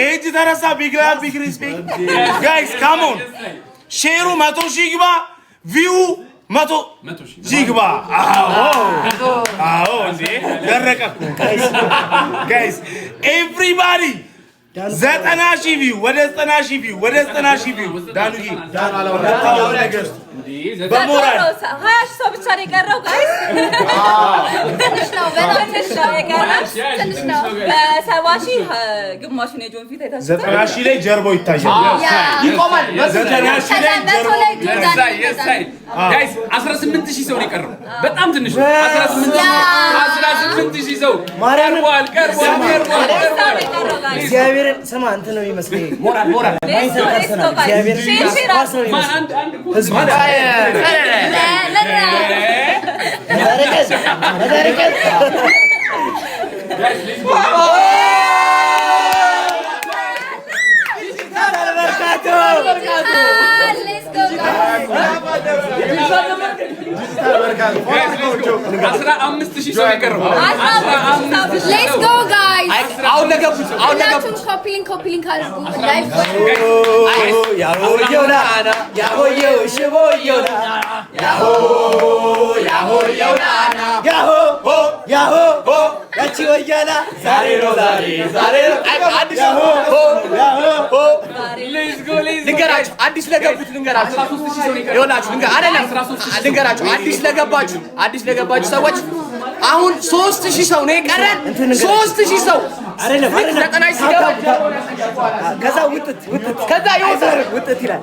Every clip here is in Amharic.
age terasa big love big respect guys come on share mato shigba view mato shigba እንዴ ደረቀኩ guys everybody ዘጠና ሺህ ቪው ወደ 90 ሺህ ቪው ወደ 90 ሺህ ቪው ዳኑዬ በሞራል 20 ሰው ብቻ ነው የቀረው ጋይስ ትንሽ ነው ትንሽ ነው የቀረው ትንሽ ነው 70 ሺህ ግማሹን የጆን ፊት አይታችሁ 90 ሺህ ላይ ጀርባው ይታያል ይቆማል 90 ሺህ ላይ ጀርባው ጋይስ 18 ሺህ ሰው ነው የቀረው በጣም ትንሽ 18 ሺህ ሰው ማርያም ቀርቧል እግዚአብሔር ስማ እንት ነው የሚመስለው ሞራል እግዚአብሔር ኳስ ነው የሚመስለው Let's go guys አሁን ለገቡት ኮፒሊንግ አድርጉ ላይቭ ያሆ ዮናና ያሆ ሽቦ ዮናና ያሆ ዮናና ያሆ ያቺ ወያላ ዛሬ ነው አዲስ ልንገራችሁ አዲስ ለገቡት ልንገራችሁ አዲስ ለገባችሁ ሰዎች አሁን 3000 ሰው ነው የቀረን 3000 ሰው አይደለም ተቀናይ ሲገባ ከዛ ከዛ ይወጣል ውጥት ይላል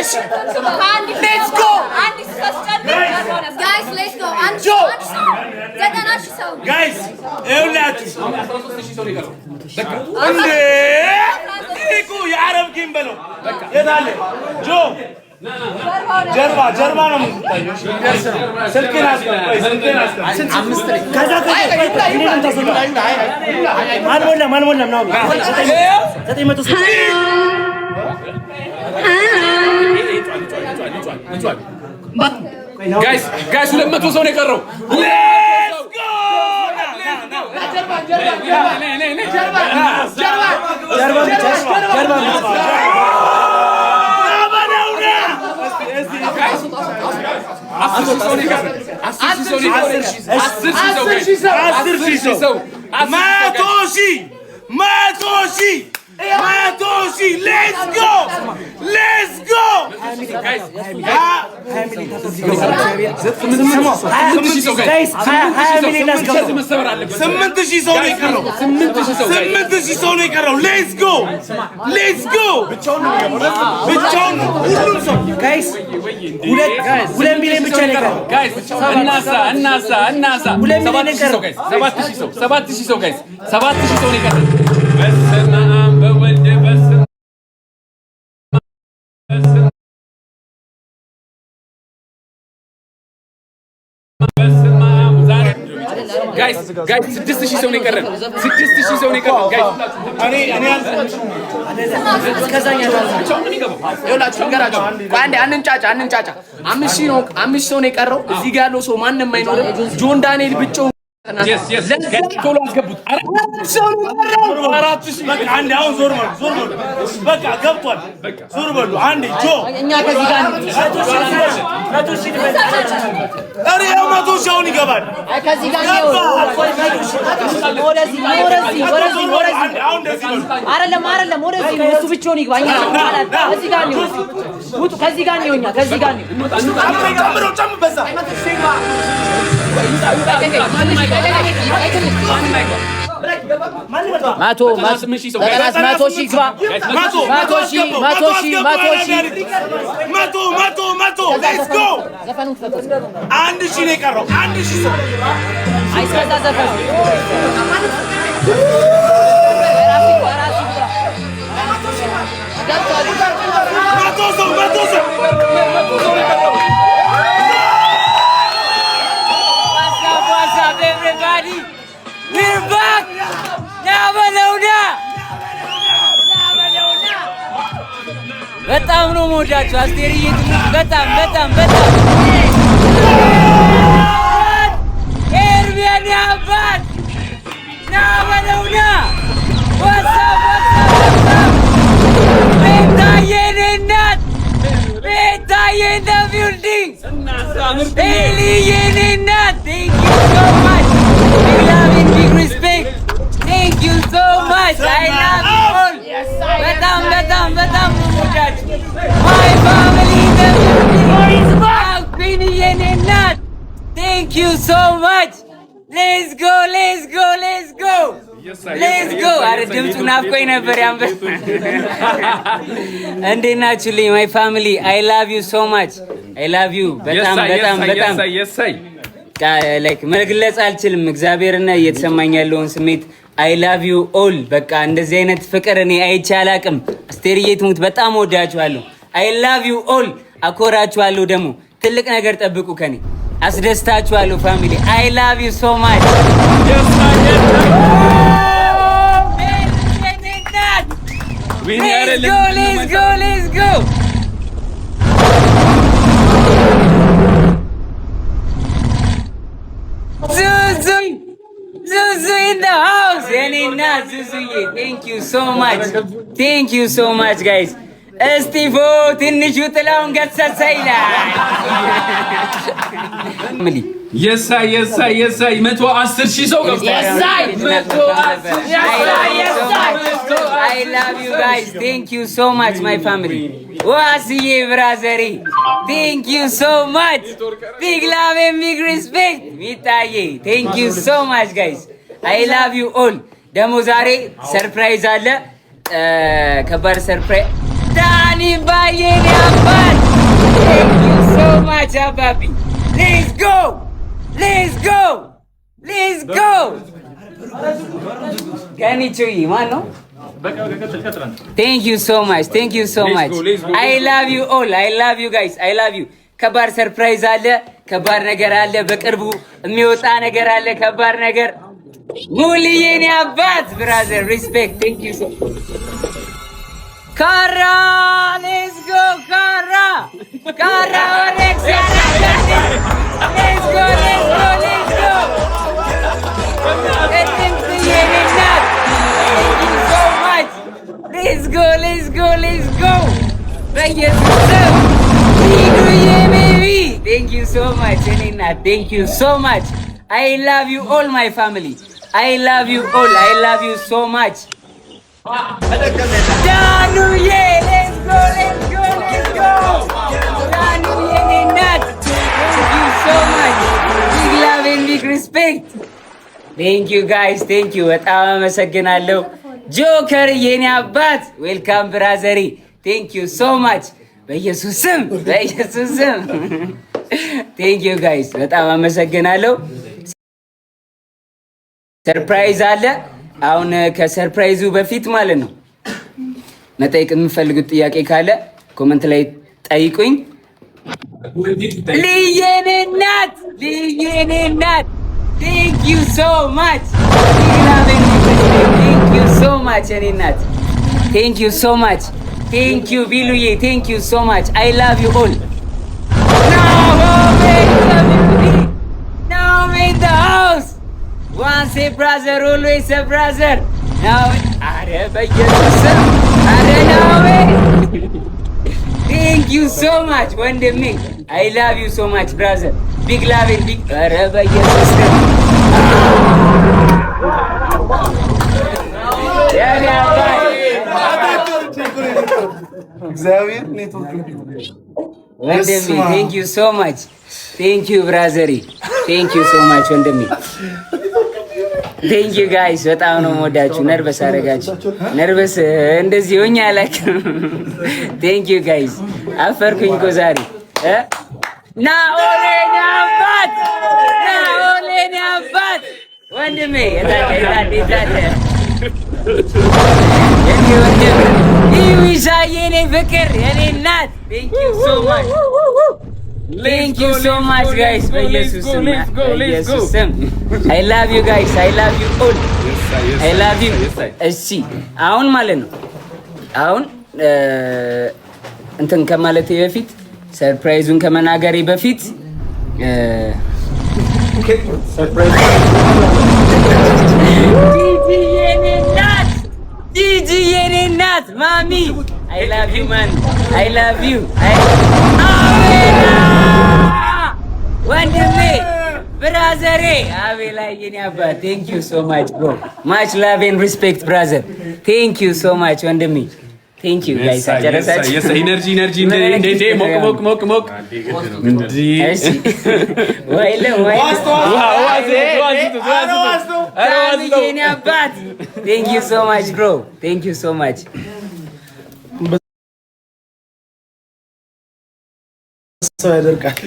እሺ ሌትስ ጎ guys let's go ዘጠና ሺህ ሰው ጋይስ ይኸውላችሁ 13 ሺህ ሰው ነው የቀረው በቃ እንዴ እኮ የአረብ ጌም በለው የት አለ ጆ ጀርባ ነው የምትታየው ስልኬን አስቀምጥ አምስት ላይ ከዛ አልሞላም ነው 900 ጋይስ 200 ሰው ነው የቀረው Matoshi, let's go! guys ሁለት ሚሊዮን ብቻ ነው የቀረው ጋይስ እናሳ 7000 ሰው ጋይስ 7000 ሰው ነው የቀረው በስመ አብ በወልድ ጋይስ 6000 ሰው ነው የቀረው 6000 ሰው ነው የቀረው ጋይስ እኔ እስከዛኛ ይኸውላችሁ ንገራችሁ አንዴ አንንጫጫ 5000 ሰው ነው የቀረው እዚህ ጋር ያለው ሰው ማንንም አይኖርም ጆን ዳንኤል ብቻውን ቶሎ አስገቡት 4000 በቃ አንዴ አሁን ዞር በሉ በቃ ገብቷል ዞር በሉ አንዴ ጆ እኛ ከዚህ ጋር 100 ሺህ አሁን ይገባል ከዚህ ጋር ነው ወደዚህ አይደለም ወደዚህ እሱ ብቻውን ይግባ እኛ ከዚህ ጋር ነው ውጡ ከዚህ ጋር ነው እኛ ከዚህ ጋር ነው ጨምሮ በዛ ማቶ ሺህ ግባ መቶ ሌትስ ጎ አንድ ሺህ ነው የቀረው 1000 ሰው አይሰዛ ዘፈኑ መቶ ሰው What's up everybody? We're back! በጣም ነው የምወዳችሁ አስቴርዬ በጣም ኤርሚያን አባት ና በለውና በጣም ወዳችሁ ማይ ፋሚሊ የኔ እናት ቴንክ ዩ ሶ ማች ሌትስ ጎ አረ ድምፁ ናፍቆኝ ነበር ያንበል እንዴት ናችሁልኝ ማይ ፋሚሊ አይ ላቭ ዩ ሶ ማች አይ ላቭ ዩ በጣም ላይክ መግለጽ አልችልም እግዚአብሔርና እየተሰማኝ ያለውን ስሜት አይ ላቭ ዩ ኦል በቃ እንደዚህ አይነት ፍቅር እኔ አይቼ አላቅም አስቴርዬ ትሙት በጣም ወዳችኋለሁ አይ ላቭ ዩ ኦል አኮራችኋለሁ ደግሞ ትልቅ ነገር ጠብቁ ከኔ አስደስታችኋለሁ ፋሚሊ አይ ላቭ ዩ ሶ ማች let's go Zuzu in the house Yanina Zuzuye thank you so much guys እስቲፎ ትንሹ ጥላውን ገሰሰይላ የሳይ 110,000 ሰው ገብቷል I love you guys thank you so much my family ዋስዬ ብራዘሪ thank you so much big love and big respect ሚታዬ thank you so much guys I love you all ደግሞ ዛሬ ሰርፕራይዝ አለ ከባድ ሰርፕራይዝ ዳኒ ባየኔ አባት thank you so much አባቢ let's go can you choose ማን ነው thank you so much I love you all I love you guys I love you ከባድ ሰርፕራይዝ አለ ከባድ ነገር አለ በቅርቡ የሚወጣ ነገር አለ ከባድ ነገር ሙሉዬኔ አባት ብራዘር ሪስፔክት thank you so Kara, let's go, Kara, let's go. Thank you so much. Let's go. Thank you so much, Elena. Thank you so much. I love you all, my family. I love you all. I love you so much. Danuye, let's go. Danuye, Nenat. Thank you so much. Big love and big respect. Thank you guys, thank you. በጣም አመሰግናለሁ። ጆከር የኔ አባት ዌልካም ብራዘሪ thank you so much. በኢየሱስ ስም thank you guys በጣም አመሰግናለሁ። ሰርፕራይዝ አለ። አሁን ከሰርፕራይዙ በፊት ማለት ነው መጠየቅ የምፈልጉት ጥያቄ ካለ ኮሜንት ላይ ጠይቁኝ። ልየኔ እናት thank you so much thank you so much የኔ እናት thank you so much thank you ቢሉዬ thank you so much I love you all now in the house once a brother always a brother now are በኢየሱስ are now thank you so much ወንድሜ I love you so much brother big love and big are በኢየሱስ እግዚአብሔር ኔትወርክ ወንድሜ thank you so much thank you brother thank you so much ወንድሜ thank you guys በጣም ነው የምወዳችሁ ነርቨስ አደረጋችሁ ነርቨስ እንደዚህ ሆኜ አላውቅም thank you guys አፈርኩኝ እኮ ዛሬ ናኦሌኔ አባት ወንድሜ የታለ የኔ ወንድም ይዊሻዬ የኔ ፍቅር የኔ እናት thank you so much thank you so much guys በኢየሱስ ስም I love you guys I love you all I love you እሺ አሁን ማለት ነው አሁን እንትን ከማለቴ በፊት ሰርፕራይዙን ከመናገሬ በፊት ጂጂ የኔ እናት ማሚ I love you man I love you አቤላ ወንድሜ ብራዘሬ አቤላ የኔ አባት thank you so much bro much love and respect brother thank you so much ወንድሜ ቴንክ ዩ ጋይስ አጨረሳችሁ ኤነርጂ እንደ ሞቅ እሺ ወይለ የኔ አባት ቴንክ ዩ ሶ ማች ብሮ ቴንክ ዩ ሶ ማች ሰው ያደርጋል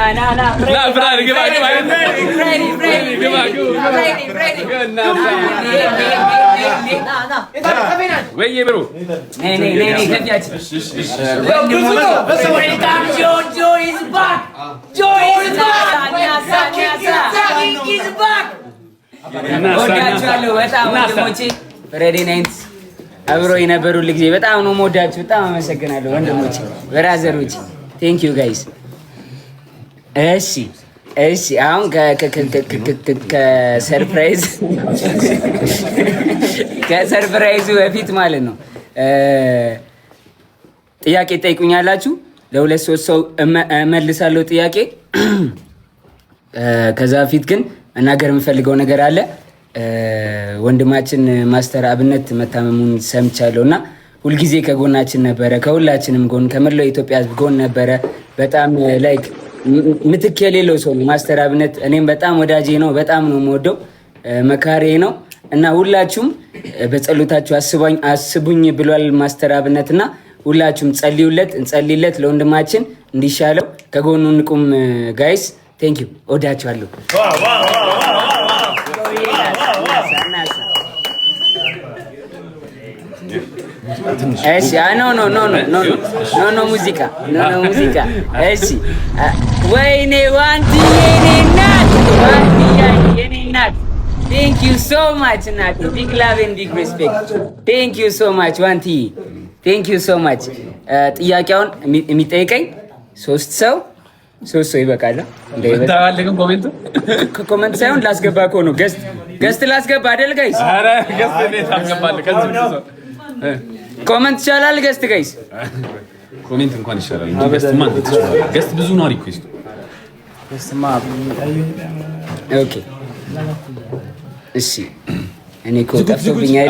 ና ብራድ ግባ ወይ ብሩ ወዳችኋለሁ በጣም ወንድሞቼ ፍሬዲ ናይንት አብሮ የነበሩ ልጅ በጣም ነው የምወዳችሁ በጣም አመሰግናለሁ ወንድሞቼ ብራዘሮቼ ቴንክ ዩ ጋይስ እሺ አሁን ከሰርፕራይዙ በፊት ማለት ነው ጥያቄ ጠይቁኛላችሁ ለሁለት ሶስት ሰው እመልሳለሁ ጥያቄ ከዛ በፊት ግን መናገር የምፈልገው ነገር አለ ወንድማችን ማስተር አብነት መታመሙን ሰምቻለሁና ሁልጊዜ ከጎናችን ነበረ ከሁላችንም ጎን ከመላው ኢትዮጵያ ሕዝብ ጎን ነበረ በጣም ላይክ ምትክ የሌለው ሰው ማስተር አብነት እኔም በጣም ወዳጄ ነው በጣም ነው የምወደው መካሬ ነው እና ሁላችሁም በጸሎታችሁ አስቡኝ ብሏል ማስተር አብነትና ሁላችሁም እንጸልይለት ለወንድማችን እንዲሻለው ከጎኑ እንቁም ጋይስ ቴንክ ዩ ወዳችኋለሁ እሺ ኖ ሙዚቃ እሺ ወይኔ ዋንቲ የኔ ናት ቴንክ ዩ ሶ ማች ናት ቢግ ላቭ ኤንድ ቢግ ሪስፔክት ቴንክ ዩ ሶ ማች ዋንቲ ቴንክ ዩ ሶ ማች ጥያቄውን የሚጠይቀኝ ሶስት ሰው ይበቃል ኮሜንት ሳይሆን ላስገባ እኮ ነው ገስት ላስገባ አይደል ጋይስ ኮሜንት ይቻላል ገስት ጋይስ ኮሜንት እንኳን ይሻላል እንጂ ገስት ማን ይችላል ገስት ብዙ ነው ሪኩዌስት ገስትማ ኦኬ እሺ እኔ እኮ ጠፍቶብኛል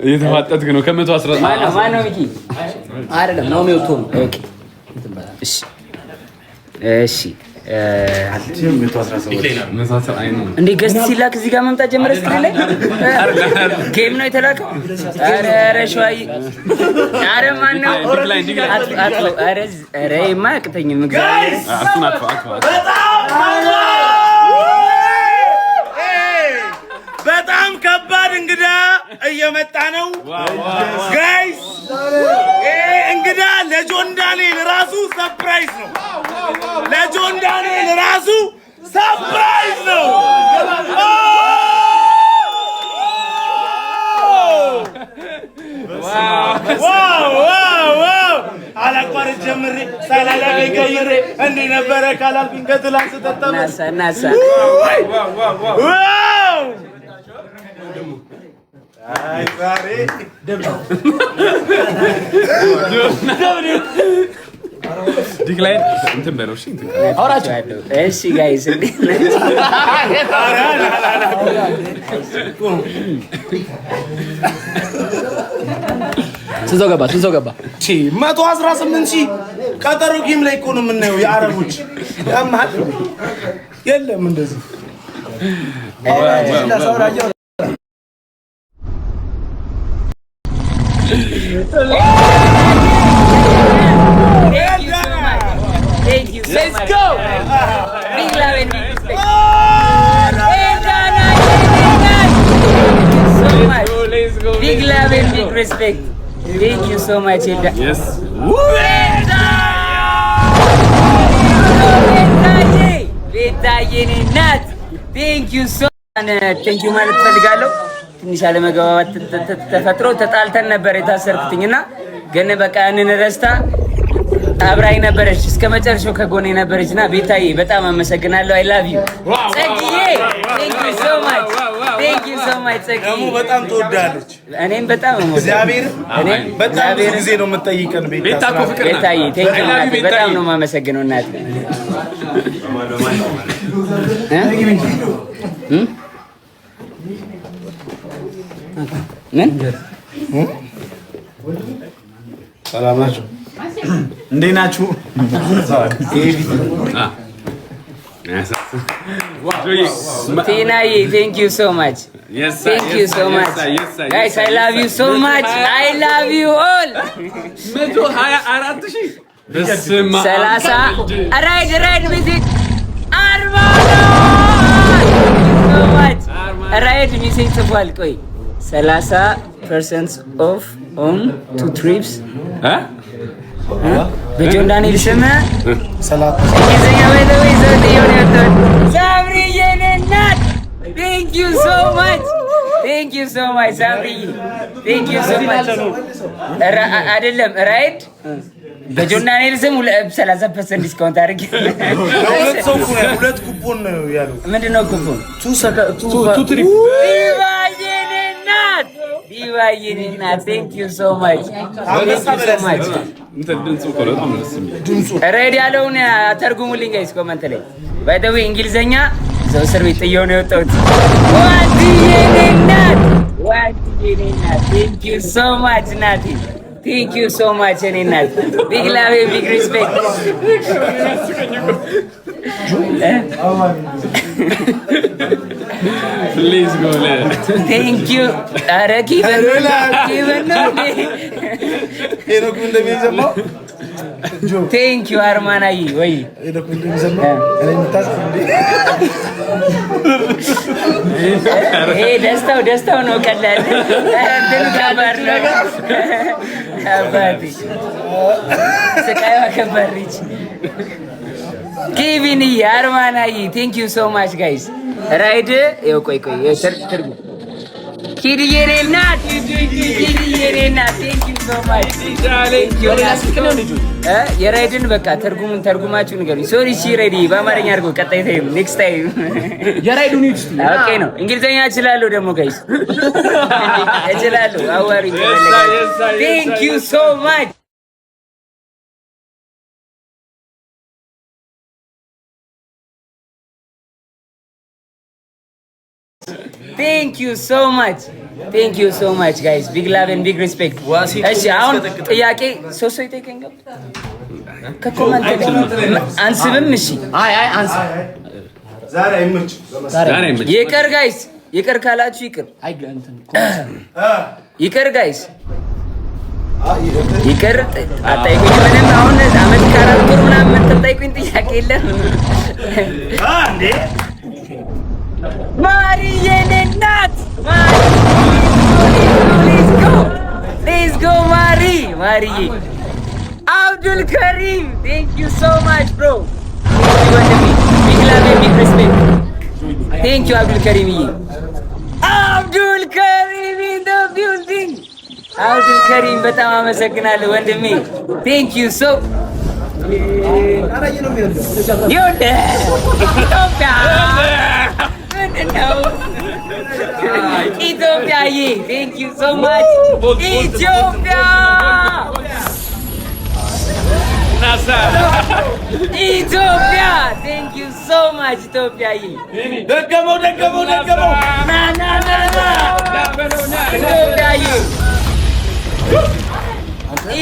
እየተፋጠጥክ ነው ከ110 ማነው ሚኪ አይደለም ነው የሚወጡ ኦኬ እሺ እንዴ ገስት ሲላክ እዚህ ጋር መምጣት ጀመረ ስክሪን ላይ ጌም ነው የተላከው ኧረ ሸዋይ ኧረ ማነው ኧረ የማያቅተኝም እግዚአብሔር በጣም ከባድ እንግዳ እየመጣ ነው ጋይስ እንግዳ ለጆን ዳንኤል ራሱ ሰርፕራይዝ ነው ለጆን ዳንኤል ራሱ ሰርፕራይዝ ነው ዋው አላቋርጥ ጀምሬ ሳላላገ ቀይሬ እንዴ ነበረ ካላልኩኝ ከትላንት ተጠመ ናሳ ዋው አይ ዛሬ ዲክላይን እንትን በለው እሺ እንትን አውራችሁ እሺ ጋይስ ስንት ሰው ገባ 118,000 ቀጠሮ ጌም ላይ እኮ ነው የምናየው የአረቦች ያማል የለም እንደዚህ Thank you so Let's much. go. Big love and big respect. Let's go. Big love and big respect. Thank you so much, Hilda. Yes. ቤታዬ ናት። Thank you so much. Thank you ማለት ፈልጋለሁ። ትንሽ አለመግባባት ተፈጥሮ ተጣልተን ነበር የታሰርኩትኝና ግን በቃ ያንን ረስታ አብራኝ ነበረች እስከ መጨረሻው ከጎኔ ነበረችና ቤታዬ በጣም አመሰግናለሁ። አይ ላቭ ዩ ጸግዬ ቴንክ ዩ ሶ ማች ቴንክ ዩ ሶ ማች ጸግዬ ደግሞ በጣም ትወዳለች። እኔም በጣም እግዚአብሔር በጣም ብዙ ጊዜ ነው የምትጠይቀን ቤታ እኮ ፍቅር ናት። ቤታዬ ቴንክ ዩ እናቴ በጣም ነው የማመሰግነው እናቴ። ምን ሰላም ናችሁ? እንዴት ናችሁ? ቲናዬ ቴንክ ዩ ሶ ማች ቴንክ ዩ ሶ ማች ጋይስ አይ ላቭ ዩ ሶ ማች አይ ላቭ ዩ ኦል 124,000 በስመ አብ 30 ራይድ ሚዚክ አርማኖ ሶ ማች ራይድ ሚዚክ ጽፏል። ቆይ 30% ኦፍ ኦን 2 ትሪፕስ በጆን ዳንኤል ስም ሰላም እንግሊዝኛ ወይ ዘውድ ይሆናል። ሳምሪ የኔ እናት ቴንክ ዩ ሶ ማች ቴንክ ዩ ሶ ማች ሳምሪ ቴንክ ዩ ሶ ማች። አይደለም ራይድ በጆን ዳንኤል ስም 30% ዲስካውንት አድርጌ ሁለት ሰው እኮ ነው ሁለት ኩፖን ነው ያለው። ምንድነው ኩፖን? ዲቫዬ የኔ እናት ቴንክ ዩ ሶ ማች ሬድ ያለውን ተርጉሙልኝ ጋይስ ኮመንት ላይ። ባይ ዘ ዌይ እንግሊዘኛ እዛው እስር ቤት ጥዬው ነው የወጣሁት። ዋት የኔ እናት ቴንክ ዩ ሶ ማች ናቲ ቴንክ ዩ ሶ ማች የኔ እናት ቢግ ላቭ ቢግ ሪስፔክት ፕሊዝ ጎ ቴንክ ዩ ኧረ ኪበን ነው ሄኖክ እንደሚዘማው ቴንክ ዩ አርማናዬ ወይ ሄኖክ እንደሚዘማው ይሄ ደስታው ነው ቀላል እንትን ከባድ ነው ከባድ ስቃዩ ከባድ ልጅ ኬቪን አርማናዬ ቴንክ ዩ ሶ ማች ጋይስ ራይድ ይኸው ቆይ ትርጉም ኪድዬ ናት ቴንክ ዩ ሶ ማች የራይድን በቃ ተርጉማችሁ ንገሩኝ። ሶሪ ሲ ሬዲ በአማርኛ አድርጎ ቀጣይ ታይም ኔክስት ታይም የራይዱ ኔክስት ኦኬ ነው። እንግሊዘኛ እችላለሁ ደግሞ ጋይስ እችላለሁ። አዋሪ ቴንክ ዩ ሶ ማች ቴንክ ዩ ሶ ማች ጋይስ ቢግ ላቭ ኤንድ ቢግ ሪስፔክት። እሺ አሁን ጥያቄ ሶስት ሰው ይጠይቀኝ ከኮመንት አንስብም። እሺ አይ አንስ ዛሬ አይመች ይቅር ጋይስ ይቅር ካላችሁ ይቅር ጋይስ ይቅር አጠይቁኝ። ምንም አሁን አመት ከአራት ወር ምናምን የምትጠይቁኝ ጥያቄ የለም እንዴ ማሪዬ እናት ሌትስ ጎ ማሪዬ አብዱል ከሪም ቴንክ ዩ ሶ ማች ብሮ ቢግ ላቭ ቢግ ሪስፔክት ቴንክ ዩ አብዱል ከሪምዬ አብዱል ከሪም ኢን ዘ ቢልዲንግ አብዱል ከሪም በጣም አመሰግናለሁ ወንድሜ ቴንክ ዩ ሶ ኢትዮጵያዬ ቴንክ ዩ ሶ ማች ኢትዮጵያ ቴንክ ዩ ሶ ማች ኢትዮጵያዬ ደገመው ና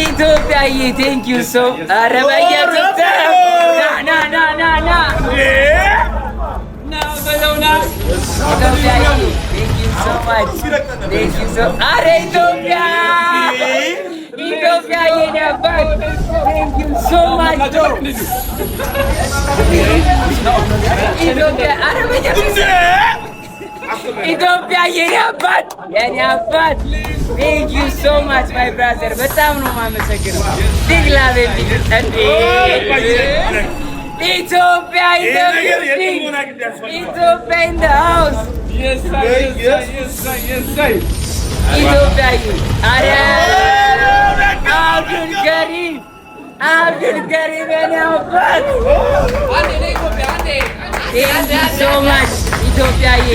ኢትዮጵያዬ ቴንክ ዩ ሶ ኧረ በየሩት ና አረ ኢትዮጵያ የኔ አባት ቴንክ ዩ ሶ ማች ኢትዮጵያ የኔ አባት ቴንክ ዩ ሶ ማች ማይ ብራዘር በጣም ነው የማመሰግነው። ቢግ ላቭ ኢትዮጵያ ኢን ዘ ሃውስ ኢትዮጵያ አረ Abdul Karim የኔ አባት Thank you so much ኢትዮጵያዬ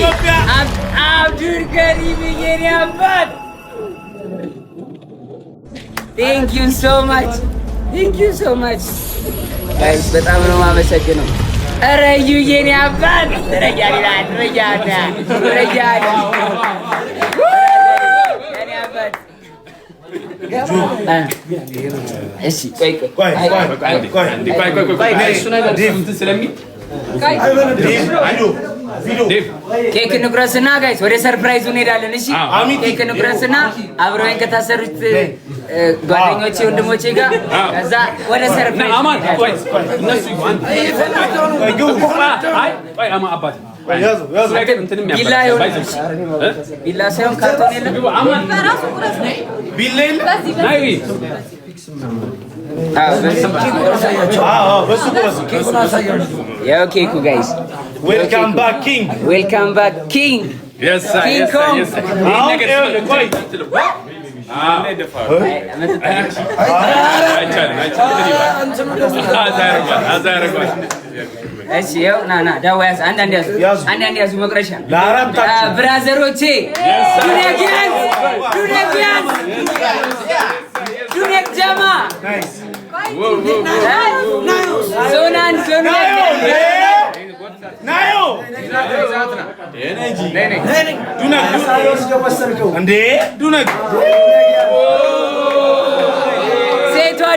Abdul Karim የኔ አባት Thank you so much guys በጣም ነው የማመሰግነው ኧረ እዩ የኔ አባት ረጃሊ የኔ አባት እሺ ቆይ ኬክ እንቁረስና ጋይስ ወደ ሰርፕራይዙ እንሄዳለን። እሺ ኬክ እንቁረስና አብረውኝ ከታሰሩት ጓደኞቼ ወንድሞቼ ጋር ከዛ ወደ ሰርፕራይዝ ቢላ ሳይሆን ካርቶን የለም ያው ኬኩ ጋይስ ዌልካም ባክ ኪንግ Yes sir. እሺ ያው ና ዳዋያስ አንዳንድ ያዙ መቅረሻ ብራዘሮቼ ዱኔክ ጀማ ዞናን ናዮ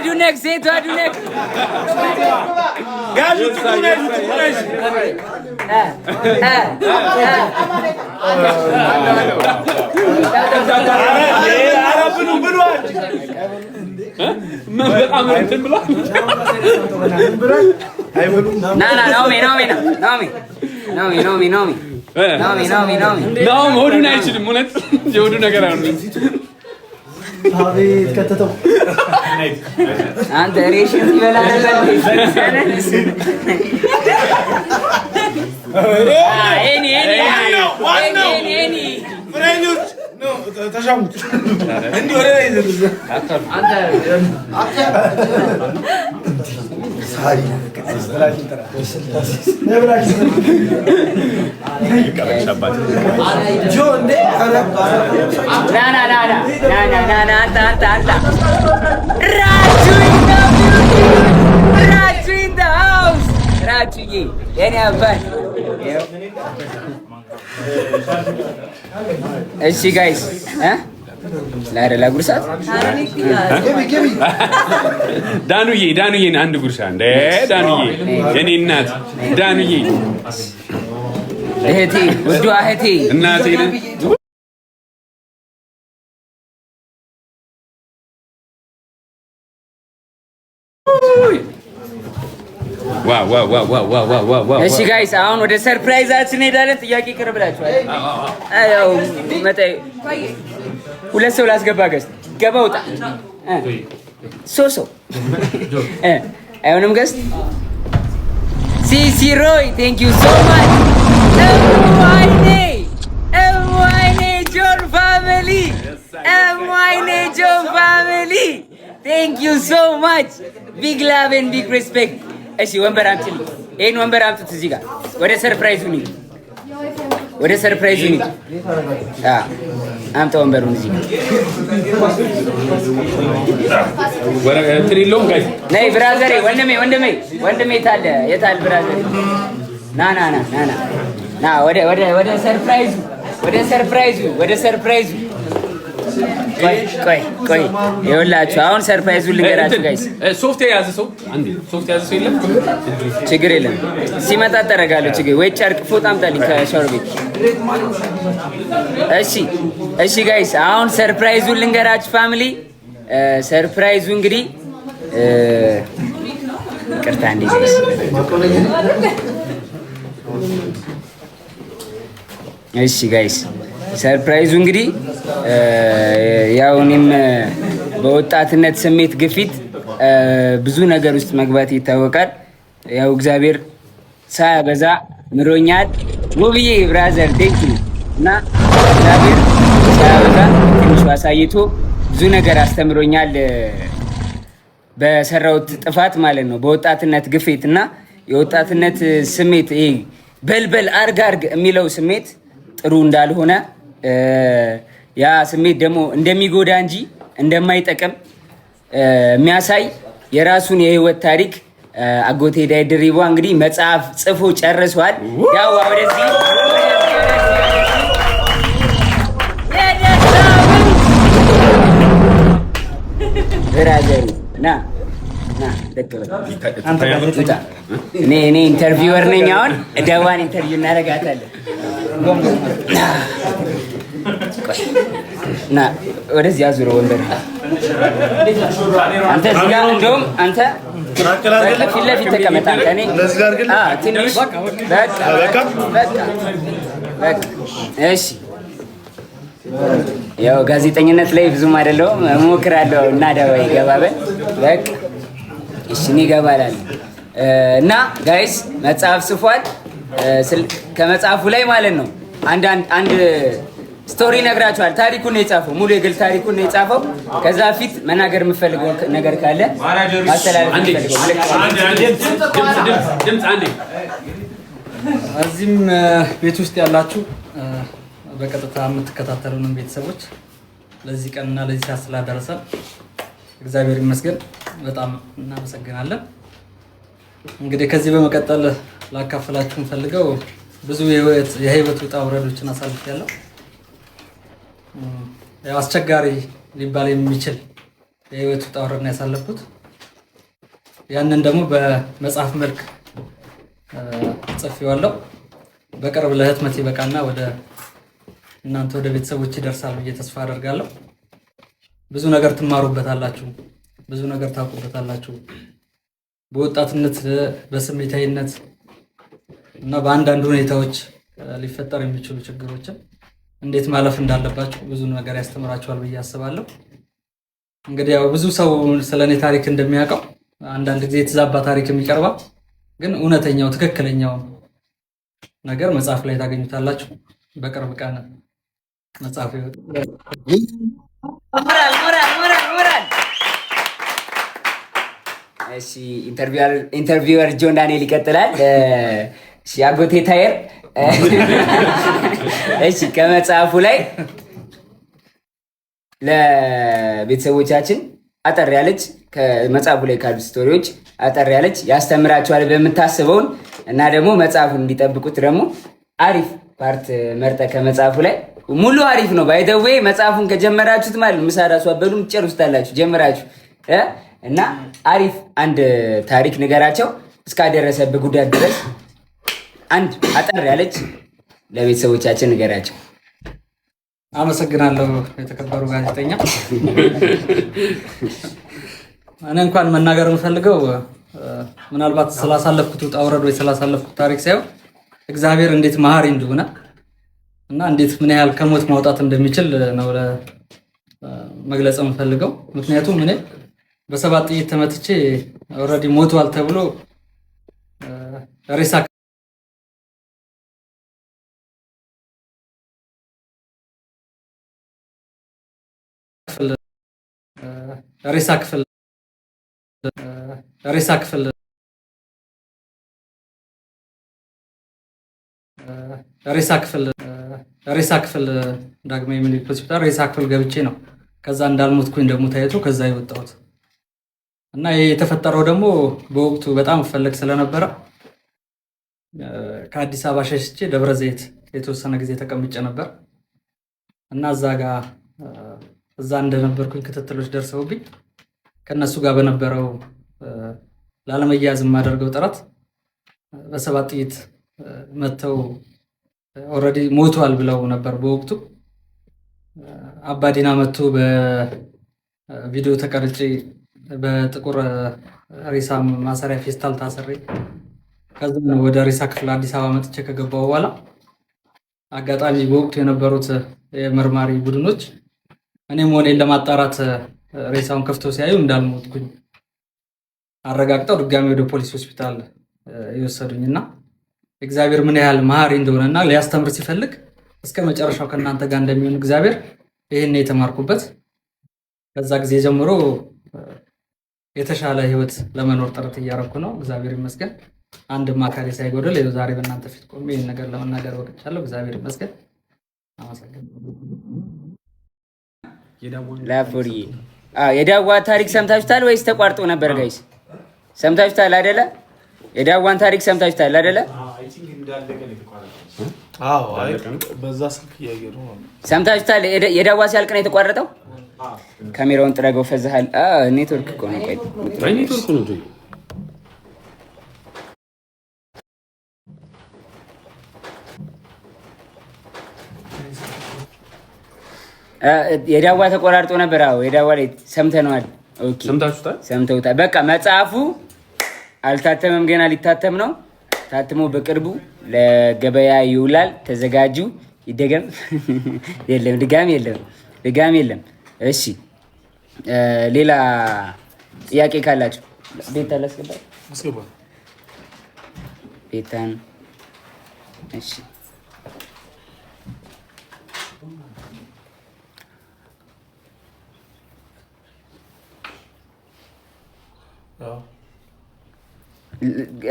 ዱነክ ሴቷ ዱነክ ናኦም ሆዱን አይችልም። እውነት የሆዱ ነገር አይሆንም። አቤት ከተተው አንተ ሬሽን ይበላል ተሻሙት እንዲህ ወደ ላይ እሺ ጋይስ ላደላ ጉርሳት ዳኑዬን አንድ ጉርሻ እንደ ዳኑዬ የኔ እናት ዳኑዬ እህቴ ውዷ እህቴ እናቴ እሺ ጋይስ አሁን ወደ ሰርፕራይዛችን ሄዳለን። ጥያቄ ይቀርብላችኋል። አዎ መጣይ ሁለት ሰው ላስገባ ገስት ገባ ውጣ ሶሶ አይሆንም ገስት ሲሲ ሮይ ቴንክ ዩ ሶ ማች ኤምዋይኔ ጆን ፋሚሊ ቴንክ ዩ ሶ ማች ቢግ ላቭ ኤንድ ቢግ ሪስፔክት። እሺ ወንበር አምጪልኝ። ይሄን ወንበር አምጡት እዚህ ጋር ወደ ሰርፕራይዙ ነው። አምጣ ወንበሩን እዚህ ጋር ነይ ብራዘሬ ወንድሜ የታለ ብራዘሬ ና ወደ ሰርፕራይዙ ቆይ ይኸውላችሁ አሁን ሰርፕራይዙን ልንገራችሁ ጋይስ። ሶፍት የያዘ ሰው የለም? ችግር የለም ሲመጣ ጠረጋለሁ። ችግር ወይ ጨርቅ ፎጣ አምጣልኝ ከሻወር ቤት። እሺ ጋይስ አሁን ሰርፕራይዙን ልንገራችሁ ፋሚሊ። ሰርፕራይዙ እንግዲህ ይቅርታ እንዴ ጋይስ እሺ ጋይስ ሰርፕራይዙ እንግዲህ ያው እኔም በወጣትነት ስሜት ግፊት ብዙ ነገር ውስጥ መግባት ይታወቃል። ያው እግዚአብሔር ሳያበዛ ምሮኛል። ውብዬ ብራዘር ቴንኪ እና እግዚአብሔር ሳያበዛ ትንሽ አሳይቶ ብዙ ነገር አስተምሮኛል በሰራውት ጥፋት ማለት ነው በወጣትነት ግፊት እና የወጣትነት ስሜት ይሄ በልበል አርጋርግ የሚለው ስሜት ጥሩ እንዳልሆነ ያ ስሜት ደግሞ እንደሚጎዳ እንጂ እንደማይጠቅም የሚያሳይ የራሱን የህይወት ታሪክ አጎቴ ዳይ ድሪባ እንግዲህ መጽሐፍ ጽፎ ጨርሷል። ያው ወደዚህ ብራዘር ና እኔ ኢንተርቪወር ነኝ። አሁን ደዋን ኢንተርቪው እናደርጋታለን። ና ወደዚህ አዙረ ወንበር አንተ እዚህ ጋር እንደውም አንተ ፊት ለፊት ተቀመጥ። አንተ እኔ ትንሽ በቃ እሺ። ያው ጋዜጠኝነት ላይ ብዙም አይደለሁም እሞክራለሁ እና ደዋ ይገባበል በቃ እሺ እኔ እገባላለሁ እና ጋይስ መጽሐፍ ጽፏል። ከመጽሐፉ ላይ ማለት ነው አንድ ስቶሪ ነግራችኋል። ታሪኩን ነው የጻፈው፣ ሙሉ የግል ታሪኩን ነው የጻፈው። ከዛ በፊት መናገር የምፈልገው ነገር ካለ ማስተላለፍ የምፈልገው እዚህም ቤት ውስጥ ያላችሁ በቀጥታ የምትከታተሉንን ቤተሰቦች ለዚህ ቀንና ለዚህ ሰዓት ስላደረሰን እግዚአብሔር ይመስገን በጣም እናመሰግናለን። እንግዲህ ከዚህ በመቀጠል ላካፈላችሁ ፈልገው ብዙ የህይወት ውጣ ውረዶችን አሳልፌያለሁ። ያው አስቸጋሪ ሊባል የሚችል የህይወት ውጣ ውረድ ነው ያሳለፍኩት። ያንን ደግሞ በመጽሐፍ መልክ ጽፌዋለሁ። በቅርብ ለህትመት ይበቃና ወደ እናንተ ወደ ቤተሰቦች ይደርሳል ብዬ ተስፋ አደርጋለሁ። ብዙ ነገር ትማሩበታላችሁ፣ ብዙ ነገር ታውቁበታላችሁ። በወጣትነት በስሜታዊነት እና በአንዳንድ ሁኔታዎች ሊፈጠር የሚችሉ ችግሮችን እንዴት ማለፍ እንዳለባችሁ ብዙ ነገር ያስተምራችኋል ብዬ አስባለሁ። እንግዲህ ያው ብዙ ሰው ስለኔ ታሪክ እንደሚያውቀው አንዳንድ ጊዜ የተዛባ ታሪክ የሚቀርባው ግን እውነተኛው ትክክለኛው ነገር መጽሐፍ ላይ ታገኙታላችሁ። በቅርብ ቀን መጽሐፍ ይወጣል። ሞራል እሺ። ኢንተርቪወር ጆን ዳንኤል ይቀጥላል። እሺ አጎቴ ታየር እሺ ከመጽሐፉ ላይ ለቤተሰቦቻችን አጠር ያለች ከመጽሐፉ ላይ ካሉ ስቶሪዎች አጠር ያለች ያስተምራቸዋል በምታስበውን እና ደግሞ መጽሐፉን እንዲጠብቁት ደግሞ አሪፍ ፓርት መርጠ ከመጽሐፉ ላይ ሙሉ አሪፍ ነው። ባይ ዘ ዌይ መጽሐፉን ከጀመራችሁት ማለት ምሳ ራሱ አበሉም ጨርሱታላችሁ ጀምራችሁ እና አሪፍ አንድ ታሪክ ንገራቸው እስካደረሰብህ ጉዳት ድረስ አንድ አጠር ያለች ለቤተሰቦቻችን ንገራቸው። አመሰግናለሁ የተከበሩ ጋዜጠኛ። እኔ እንኳን መናገር የምፈልገው ምናልባት ስላሳለፍኩት ውጣ ውረድ ወይ ስላሳለፍኩት ታሪክ ሳይሆን እግዚአብሔር እንዴት መሀሪ እንደሆነ እና እንዴት ምን ያህል ከሞት ማውጣት እንደሚችል ነው መግለጽ የምፈልገው። ምክንያቱም እኔ በሰባት ጥይት ተመትቼ ኦልሬዲ ሞቷል ተብሎ ሬሳ ሬሳ ክፍል ዳግማዊ ምኒልክ ሆስፒታል ሬሳ ክፍል ገብቼ ነው ከዛ እንዳልሞትኩኝ ደግሞ ታይቶ ከዛ የወጣሁት እና ይሄ የተፈጠረው ደግሞ በወቅቱ በጣም ፈለግ ስለነበረ ከአዲስ አበባ ሸሽቼ ደብረ ዘይት የተወሰነ ጊዜ ተቀምጬ ነበር እና እዛ እንደነበርኩኝ ክትትሎች ደርሰውብኝ ከነሱ ጋር በነበረው ላለመያዝ የማደርገው ጥረት በሰባት ጥይት መተው ኦልሬዲ ሞቷል ብለው ነበር በወቅቱ። አባዲና መቶ በቪዲዮ ተቀርጬ በጥቁር ሬሳ ማሰሪያ ፌስታል ታሰሬ ከዛ ነው ወደ ሬሳ ክፍል አዲስ አበባ መጥቼ ከገባው በኋላ አጋጣሚ በወቅቱ የነበሩት የመርማሪ ቡድኖች እኔም ሆኔን ለማጣራት ሬሳውን ከፍተው ሲያዩ እንዳልሞትኩኝ አረጋግጠው ድጋሚ ወደ ፖሊስ ሆስፒታል ይወሰዱኝና እግዚአብሔር ምን ያህል መሀሪ እንደሆነና ሊያስተምር ሲፈልግ እስከ መጨረሻው ከእናንተ ጋር እንደሚሆን እግዚአብሔር ይሄን የተማርኩበት። ከዛ ጊዜ ጀምሮ የተሻለ ህይወት ለመኖር ጥረት እያደረኩ ነው። እግዚአብሔር ይመስገን። አንድም አካሌ ሳይጎድል ዛሬ በእናንተ ፊት ቆሜ ይህን ነገር ለመናገር ወጥቻለሁ። እግዚአብሔር ይመስገን። ላፎሪ የዳዋ ታሪክ ሰምታችሁታል ወይስ ተቋርጦ ነበር? ጋይስ ሰምታችሁታል አይደለ? የዳዋን ታሪክ ሰምታችሁታል አይደለ? አዎ አይ በዛ ስልክ እያየሁ ነው። ሰምታችሁታል? የዳዋ ሲያልቅ ነው የተቋረጠው። ካሜራውን ጥረገው ፈዛሃል። ኔትወርክ እኮ ነው። ቆይ ኔትወርክ ነው። የዳዋ ተቆራርጦ ነበር። አዎ የዳዋ ላይ ሰምተነዋል። ኦኬ ሰምተውታል። በቃ መጽሐፉ አልታተመም፣ ገና ሊታተም ነው። ታትሞ በቅርቡ ለገበያ ይውላል። ተዘጋጁ። ይደገም የለም ድጋሚ የለም። እሺ ሌላ ጥያቄ ካላችሁ ቤታ ላስገባ ቤታን። እሺ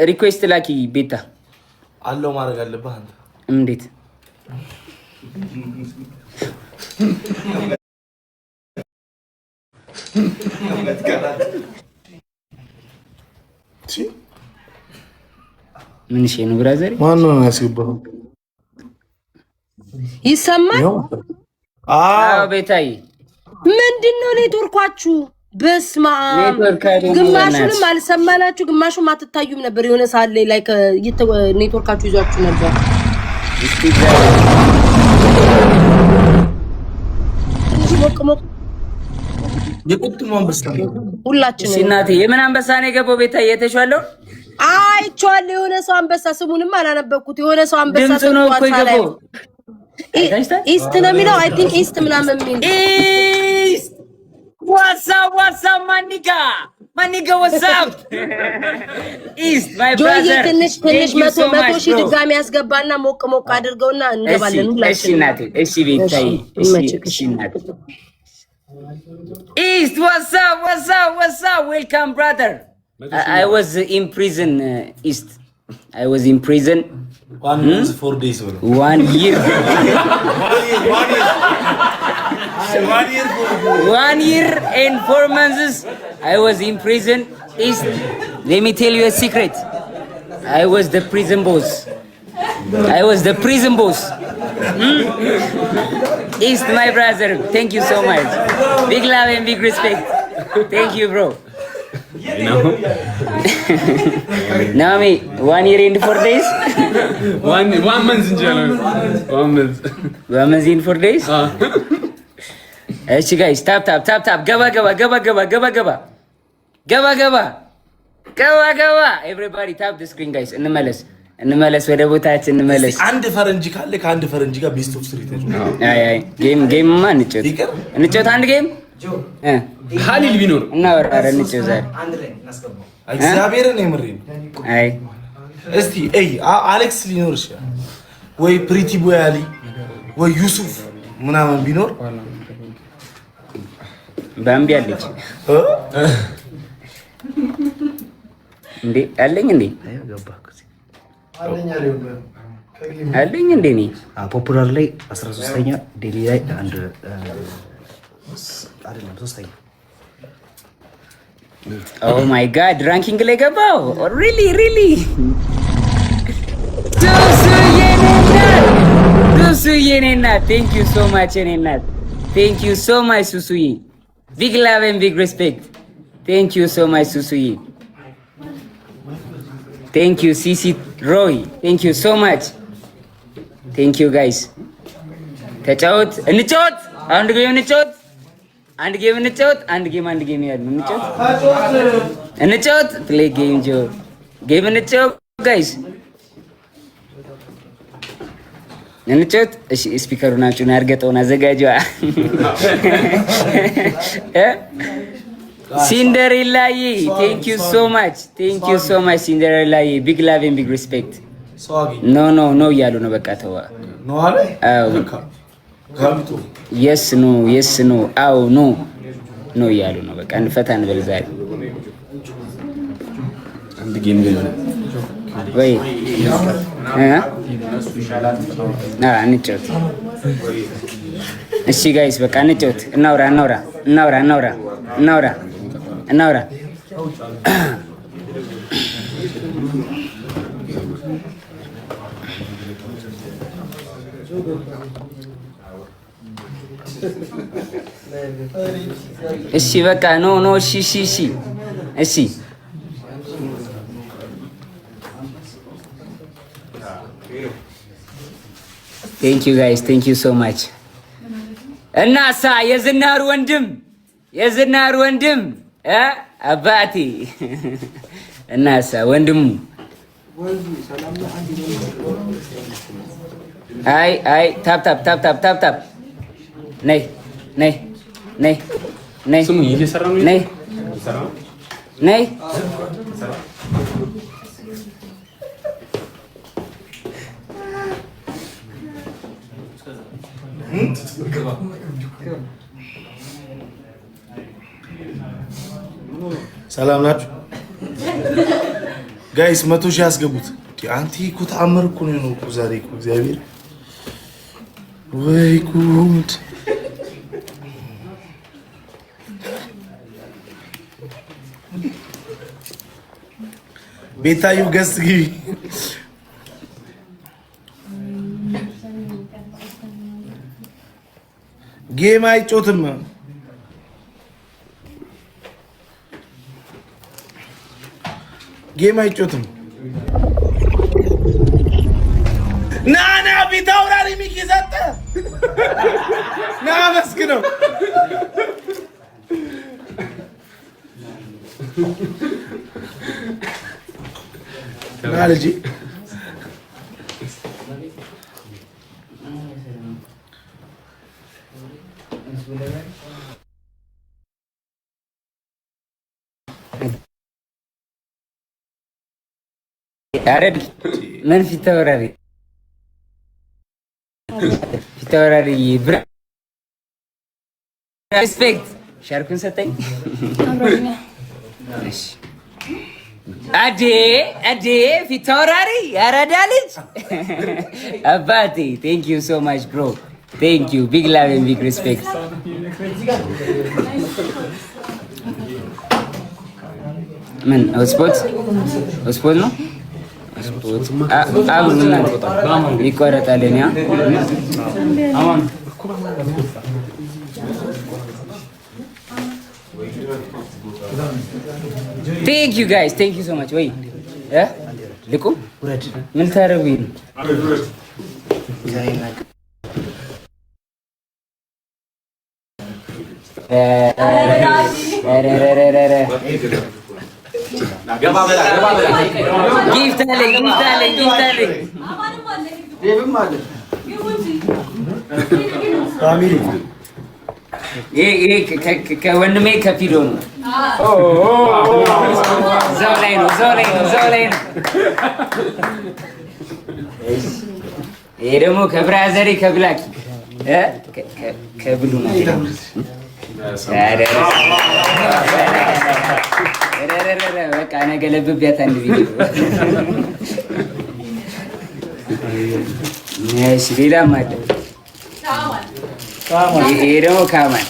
ሪኩዌስት ላኪ ቤታ። አለው ማድረግ አለብህ አንተ። እንዴት ምን እሺ ነው ብራዘር? ማን ነው ያስገባው? ይሰማል? አዎ ቤታይ ምንድነው ኔትወርካችሁ? በስማ ግማሹንም አልሰማናችሁ፣ ግማሹም አትታዩም ነበር። የሆነ ሰዓት ላይ ኔትወርካችሁ ይዟችሁ ነበር። የቁጥሙ አንበሳ ሁላችን እናቴ የምን አንበሳ ነው የገባው? ቤታ እየተሻለው አይቼዋለሁ። የሆነ ሰው አንበሳ፣ ስሙንም አላነበብኩት። የሆነ ሰው አንበሳ ድምፁ ነው እኮ የገባው። ኢስት ነው የሚለው። አይ ቲንክ ኢስት ምናምን የሚል ኢስት ዋትስአፕ ማኒጋ ዋትስአፕ ኢስት ማይ ብራዘር። ትንሽ መቶ ሺህ ድጋሚ ያስገባና ሞቅ አድርገውና እንገባለን ሁላችን። እሺ እናቴ፣ እሺ ቤታይ፣ እሺ እናቴ። ኢስት ዋትስአፕ ዌልካም ብራዘር። I was in prison, East. I was in prison 1 month 4 days. 1 year. 1 year and 4 months. I was in prison, East. Let me tell you a secret. I was the prison boss. East, my brother. Thank you so much. Big love and big respect. Thank you, bro. Naomi, 1 year and 4 days. 1 month in January. 1 month. 1 month in 4 days. Hey guys, tap. Gaba. Everybody tap the screen, guys. እንመለስ ወደ ቦታችን እንመለስ። አንድ ፈረንጅ ካለ ከአንድ ፈረንጅ ጋር ቤስት ኦፍ 3 ተጫወተ። አይ ጌም ማን እንጫወት አንድ ጌም ሀሊል ቢኖር እናወራረ እንጫወት ዛሬ አንድ ላይ እናስገባው። እግዚአብሔርን የምሬን። አይ እስቲ አሌክስ ሊኖር ይችላል ወይ ፕሪቲ ቦይ አሊ ወይ ዩሱፍ ምናምን ቢኖር ባምቢ አለች እንዴ? አለኝ እንዴ? አለኝ እንዴ? እኔ ፖፑላር ላይ 13ኛ ዴሊ ላይ አንድ አይደለም 3ኛ። ኦ ማይ ጋድ ራንኪንግ ላይ ገባው። ሪሊ ሱሱዬ ነና ቴንክ ዩ ሶ ማች ነና ቴንክ ዩ ሶ ማች ሱሱዬ። ቢግ ላቭ ኤንድ ቢግ ሪስፔክት ቴንክ ዩ ሶ ማች ሱሱዬ። ቴንክ ዩ ሲሲ ሮይ ቴንክ ዩ ሶ ማች ቴንክ ዩ ጋይስ። ተጫወት እንጫወት። አንድ ጌም እንጫወት። አንድ ጌም ያሉ እንጫወት። ፕሌይ ጌም ጌም እንጫወት ጋይስ እንጫወት። እሺ ስፒከሩን አጭና አርገጠውን አዘጋጅዋ። ሲንደሬላዬ ቴንክ ዩ ሶ ማች ሲንደሬላዬ። ቢግ ላቭ ኤንድ ቢግ ሪስፔክት። ኖ እያሉ ነው። በቃ ተዋ። የስ ኖ አው ኖ እያሉ ነው። በቃ እንፈታ እንበል ዛሬ ወይ እንጫወት። እሺ ጋይስ በቃ እንጫወት። እናውራ። እሺ በቃ ኖ እሺ ቴንክ ዩ ጋይስ ቴንክ ዩ ሶ ማች። እናሳ የዝናሩ ወንድም አባቴ እናሳ ወንድሙ አይ ታፕ ነይ ሰላም ናችሁ ጋይስ? 100 ሺህ ያስገቡት። አንቲ እኮ ተአምር እኮ ነው እኮ ዛሬ እኮ እግዚአብሔር ወይ ጉድ! ቤታዩ ገስት ግቢ። ጌም አይጮትም። ና ፊት አውራሪ ሚኪ ሰጠ። ና መስግነው። ና ልጄ አረድ ምን ፊት አውራሪ ሪስፔክት ሻርኩን ሰጠኝ። አዴ ፊት አውራሪ ያረዳ ልጅ አባቴ ቴንክ ዩ ሶ ማች ብሮ ቴንክ ዩ ቢግ ላቭ ኤንድ ቢግ ሪስፔክት። ምን ሆትስፖት ነው? ይቆረጣል። ቴንክ ዩ ጋይስ ቴንክ ዩ ሶ ማች። ወይ ልቁም ምን ታረጉኝ ነው? ጊፍት አለኝ ይሄ ከወንድሜ ከፊዶ ነው። እዛው ላይ ነው። ይሄ ደግሞ ከብራዘሪ ከብላኪ ከብሉ ነው። በቃ ነገ ለብቢያት አንድ ቪዲዮ። እሺ ሌላም አለ። ይሄ ደግሞ ካማን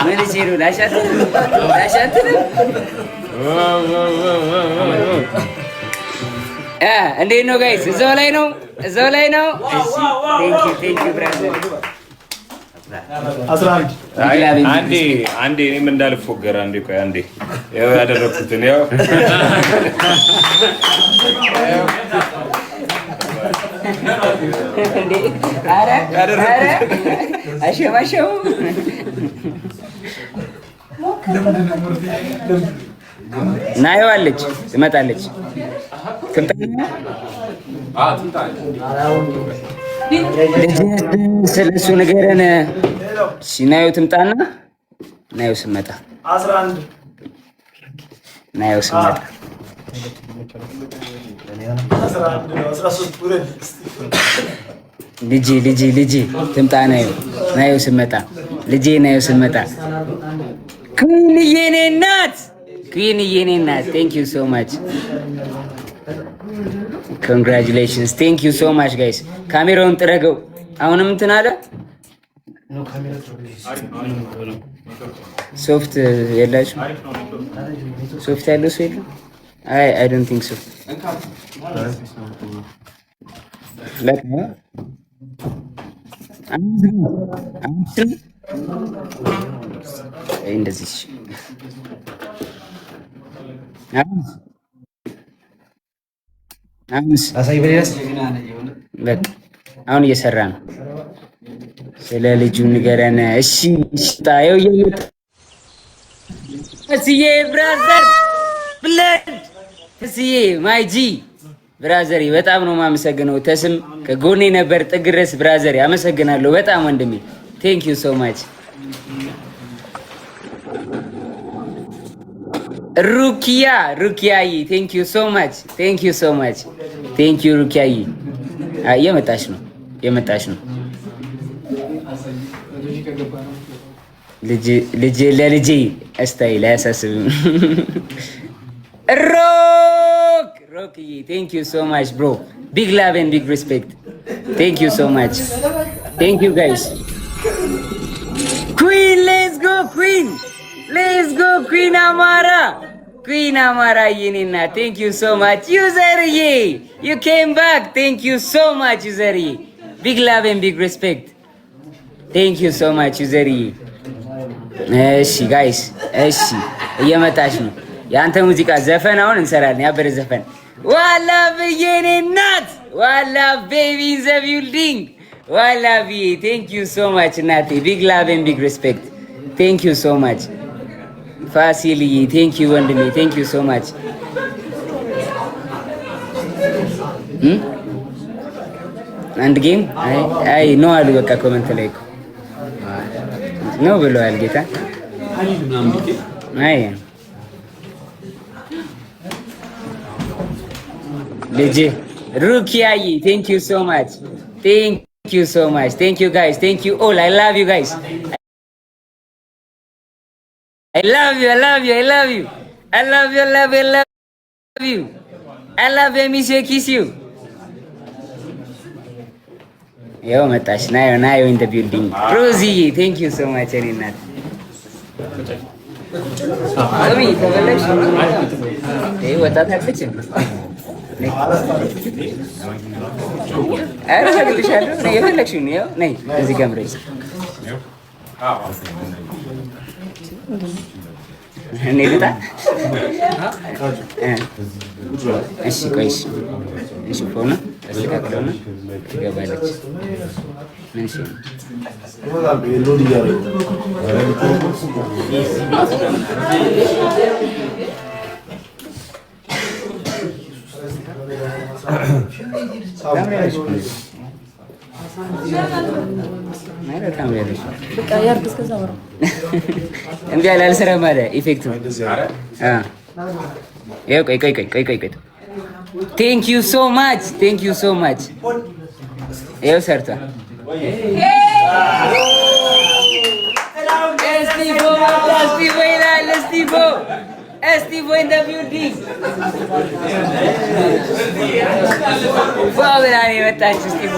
ምን ሲሉ ላሻትንም እንዴት ነው ጋይስ? እዛው ላይ ነው። ቴንክ ዩ ብራዘር። አንዴ እኔም እንዳልፎገር አንዴ ያው ያደረኩትን ያው አሸማሸው ናየዋለች ትመጣለች። ስለሱ ንገረን። ናየው ትምጣና ናየው ስመጣ ልጄ ትምጣ። ናየው ስመጣ ኩን የኔ እናት ኩን የኔ እናት ቴንክ ዩ ሶ ማች ኮንግራቹሌሽንስ ቴንክ ዩ ሶ ማች ጋይስ። ካሜራውን ጥረገው። አሁንም እንትን አለ ሶፍት የላችሁ? ሶፍት ያለው ሰው የለም? አይ ዶንት ቲንክ ሶ። እንደዚህ አሁን እየሰራ ነው። ስለ ልጁ ንገረን እሺ። ታየው እየመጣ እስዬ ብራዘር ብለድ እስዬ ማይ ጂ ብራዘር በጣም ነው የማመሰግነው። ተስም ከጎኔ ነበር ጥግ ድረስ ብራዘር፣ አመሰግናለሁ በጣም ወንድሜ። ቴንክ ዩ ሶ ማች ሩኪያይ ቴንክ ዩ ሶ ማች ቴንክ ዩ ሶ ማች ቴንክ ዩ ሩኪያይ። እየመጣች ነው ልጅ ለልጄ እስታይል አያሳስብም። ሮክዬ ቴንክ ዩ ሶ ማች ብሮ። ቢግ ላቭ ኤንድ ቢግ ሪስፔክት ቴንክ ዩ ሶ ማች ቴንክ ዩ ጋይስ። ኩዊን ሌትስ ጎ ኩዊን አማራ የኔና ቴንክ ዩ ሶ ማች ዩዘርዬ ዩ ኬም ባክ ቴንክ ዩ ሶ ማች ዩዘርዬ። ቢግ ላቭ ኤንድ ቢግ ሪስፔክት ቴንክ ዩ ሶ ማች ዩዘርዬ። እሺ ጋይስ እሺ እየመጣች ነው የአንተ ሙዚቃ ዘፈን አሁን እንሰራለን። ያበረ ዘፈን ዋላ የኔ እናት ዋላ ቤቢ ኢን ዘ ቢልዲንግ ዋላ ቢ ቴንክ ዩ ሶ ማች እናቴ። ቢግ ላቭ ኤንድ ቢግ ሪስፔክት ቴንክ ዩ ሶ ማች ፋሲልዬ ቴንክ ዩ ወንድሜ ቴንክ ዩ ሶ ማች። አንድ ጌም አይ ነው አሉ በቃ ኮመንት ላይ እኮ ነው ብለዋል ጌታ። አይ ልጄ ሩኪያዬ ቴንክ ዩ ሶ ማች ቴንክ ዩ ሶ ማች ቴንክ ዩ ጋይስ ቴንክ ዩ ኦል አይ ላቭ ዩ ጋይስ I love you. I miss you, kiss you. Yo, መጣሽ ናዮ in the building. Rosie, thank you so much እኔ እናት። አሚ ተበለሽ ወጣት አትችም። አረ ሰግልሻለሁ ነይ የፈለግሽው ነው ነይ እዚህ ጋር ምረጭ። እኔ ልጣ እሺ ቆይሽ እሺ ፎና አስተካክለውና ትገባለች። እሺ እምቢ አላልሰራም አለ ኢፌክቱ። ቆይ ቴንክ ዩ ሶ ማች ይኸው ሰርቷል። እስቲቮ ኢን ዘ ቢልዲንግ ብላ ነው የመጣችው። እስቲቮ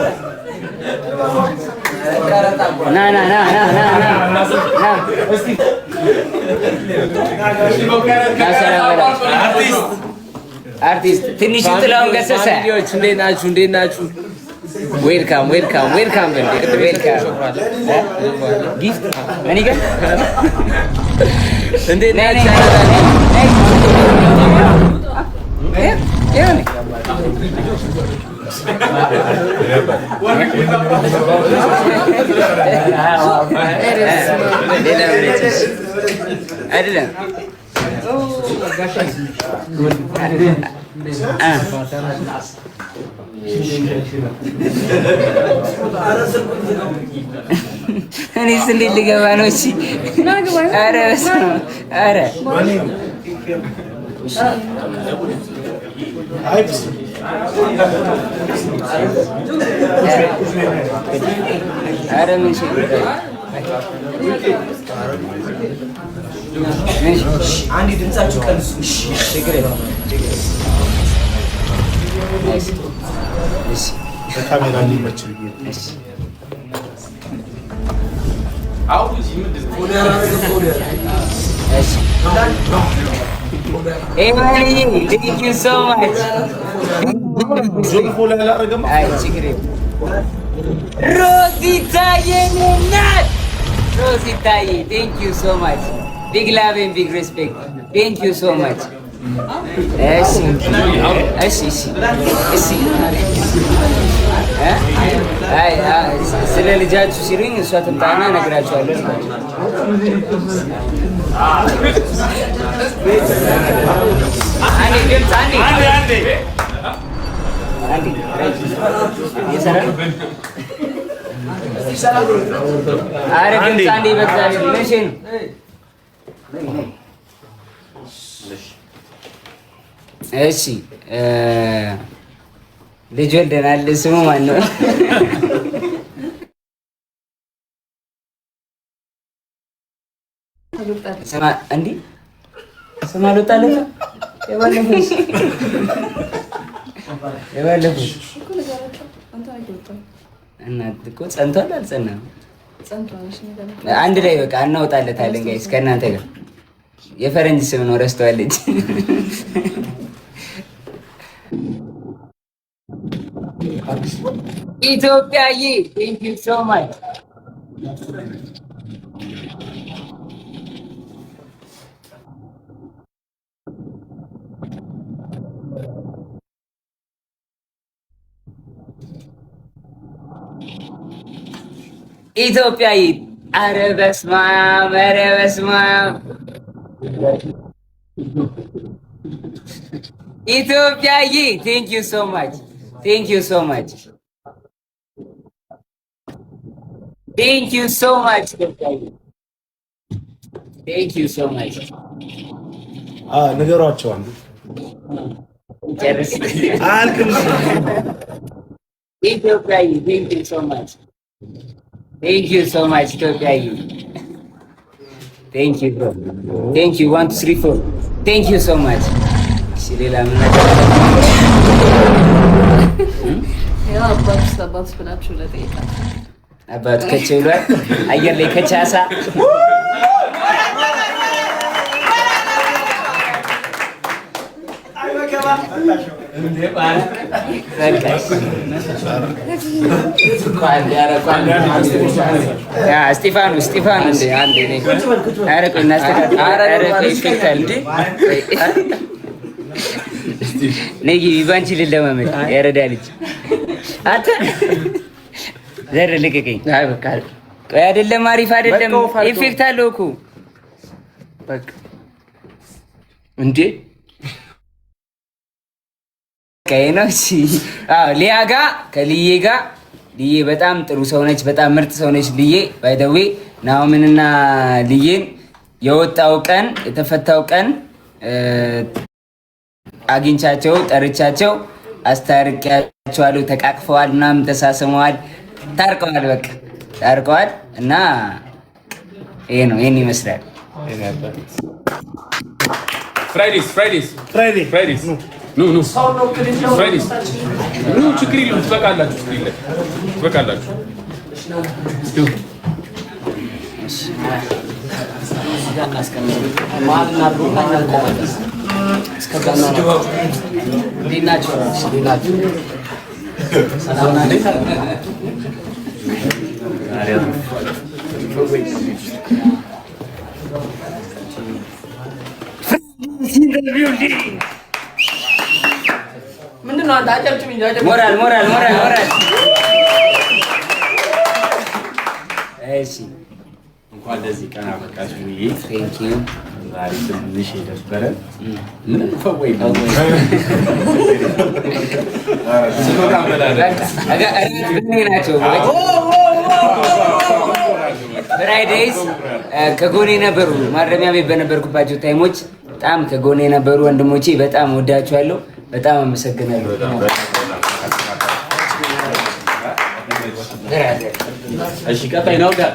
ና አርቲስት ትንሽ ጥላውን ገሰሰ። እንዴት ናችሁ? ዌልካም ጊፍት እኔ ጋር እንዴት ናችሁ? አይደለም እኔስ እንዴት ልገባ ነው? እሺ ኧረ በስመ አብ ኧረ ምን አንዴ ድምጻችሁ ቀንሱ። ችግር የለም። እሺ ካሜራ ሊመች ይሄ አሁን እዚህ ምንድን ነው? Thank you so much. Rositaye, thank you so much. Big love and big respect. Thank you so much. ስለ ልጃችሁ ሲሉኝ እሷ ትምጣና እነግራችኋለሁ። እሺ ልጅ ወልደናል። ስሙ ማን ነው? ስማ እንዴ ስማ አልወጣለትም። የባለፈው እናት እኮ ጸንቷል አልጸናም? አንድ ላይ በቃ እናወጣለታለን ጋይስ ከእናንተ ጋር። የፈረንጅ ስም ነው ረስተዋለች። ኢትዮጵያዬ ቴንክ ዩ ሶ ማች። ኢትዮጵያዬ ኧረ በስመ አብ ኧረ በስመ አብ ኢትዮጵያዬ ቴንክ ዩ ሶ ማች ቴንክ ዩ ሶ ማች ቴንክ ዩ ሶ ማች ቴንክ ዩ ሶ ማች። ነገሯቸው አንዱ ጨርስ። አልክም። ኢትዮጵያዬ ቴንክ ዩ ሶ ማች ቴንክ ዩ ሶ ማች ኢትዮጵያዬ ቴንክ ዩ ብሮ ቴንክ ዩ 1 2 3 4 ቴንክ ዩ ሶ ማች። እሺ ሌላ ምን ነገር ያው አባትስ ብላችሁ ለጠይቃችሁ አባት ከቼ ብሏል። አየር ላይ ከቻሳ እስጢፋኖስ አንዴ ነኝ። ኧረ ቆይ እናስተካክል። ነይ ባንቺ ልለማመድ ያረዳ ልጅ አንተ ዘር ልቀቀኝ። አይ በቃ ቆይ አይደለም፣ አሪፍ አይደለም። ኢፌክት አለው እኮ በቃ እንዴ ከይነው። እሺ አዎ ሊያ ጋር ከልዬ ጋር ልዬ በጣም ጥሩ ሰው ነች፣ በጣም ምርጥ ሰው ነች ልዬ። ባይ ዘ ዌይ ናሆምንና ልዬን የወጣው ቀን የተፈታው ቀን አግኝቻቸው ጠርቻቸው አስታርቂያቸዋለሁ። ተቃቅፈዋል፣ ምናምን ተሳስመዋል፣ ታርቀዋል። በቃ ታርቀዋል እና ይሄ ነው፣ ይሄን ይመስላል። ፍራይዴስ ኑ ፍራይዴስ ኑ፣ ችግር የለውም። ትበቃላችሁ። ምንድነው አንተ አጨብጭብ እንጂ ሞራል። እሺ እንኳን እንደዚህ ቀን አበቃችሁ ብዬ ቴንክ ዩ። ዛሬ ትንሽ የደበረ ምንም ፈወይ ነው ፍራይዴይስ ከጎኔ ነበሩ። ማረሚያ ቤት በነበርኩባቸው ታይሞች በጣም ከጎኔ የነበሩ ወንድሞቼ በጣም ወዳችኋለሁ። በጣም አመሰግናለሁ። እሺ ቀጣይ ነው ጋር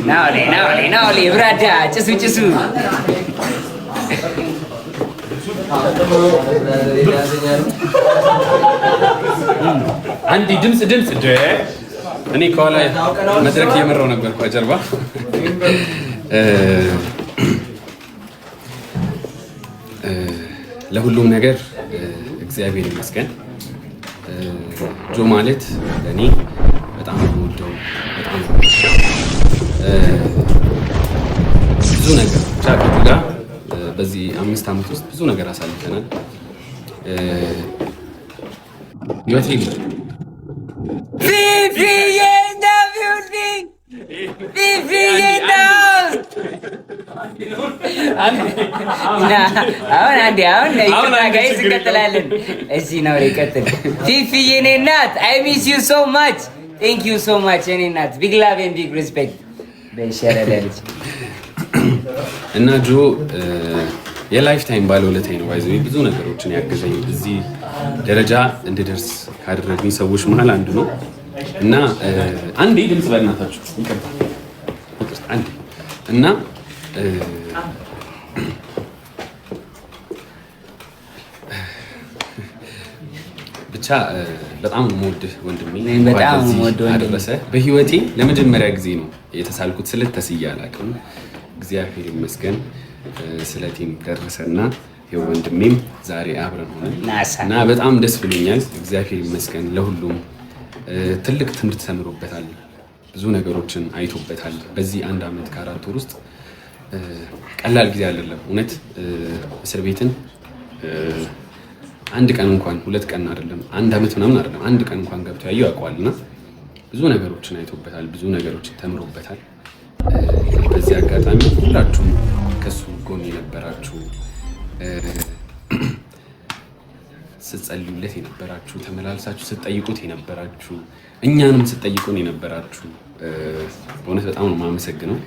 ናውሌ ብራዳ ጭሱ አንዲ ድምጽ እኔ ከኋላ መድረክ እየመራው ነበር ከጀርባ ለሁሉም ነገር እግዚአብሔር ይመስገን። ጆ ማለት ለእኔ በጣም የምወደው በጣም ብዙ ነገር ብቻ ከቱ ጋር በዚህ 5 ዓመት ውስጥ ብዙ ነገር አሳልፈናል። ህይወቴ አሁን ጋይስ እንቀጥላለን። እዚህ ነው ይቀጥል። ፊፊዬ የኔ እናት አይ ሚስ ዩ ሶ ማች ቴንክ ዩ ሶ ማች የኔ እናት ቢግ ላቭ ኤንድ ቢግ ሪስፔክት በሸረደልች እና ጆ የላይፍ ታይም ባለውለታዬ ነው። ባይዘው ብዙ ነገሮችን ያገዘኝ እዚህ ደረጃ እንድደርስ ካደረጉኝ ሰዎች መሃል አንዱ ነው እና አንዴ ድምጽ በእናታችሁ ይቀርታል አንዴ እና ብቻ በጣም የምወድህ ወንድሜ በጣም የምወድህ አደረሰ። በህይወቴ ለመጀመሪያ ጊዜ ነው የተሳልኩት ስለት ተስዬ አላውቅም። እግዚአብሔር ይመስገን ስለቴም ደረሰና ይኸው ወንድሜም ዛሬ አብረን ሆነን እና በጣም ደስ ብሎኛል። እግዚአብሔር ይመስገን ለሁሉም ትልቅ ትምህርት ተምሮበታል። ብዙ ነገሮችን አይቶበታል። በዚህ 1 ዓመት ከ4 ወር ውስጥ ቀላል ጊዜ አይደለም። እውነት እስር ቤትን 1 ቀን እንኳን 2 ቀን አይደለም 1 ዓመት ምናምን አይደለም 1 ቀን እንኳን ገብቶ ያየው ያውቀዋልና ብዙ ነገሮችን አይቶበታል። ብዙ ነገሮችን ተምሮበታል። በዚህ አጋጣሚ ሁላችሁም ከሱ ጎን የነበራችሁ ስትጸልዩለት የነበራችሁ ተመላልሳችሁ ስትጠይቁት የነበራችሁ እኛንም ስትጠይቁን የነበራችሁ በእውነት በጣም ነው የማመሰግነው።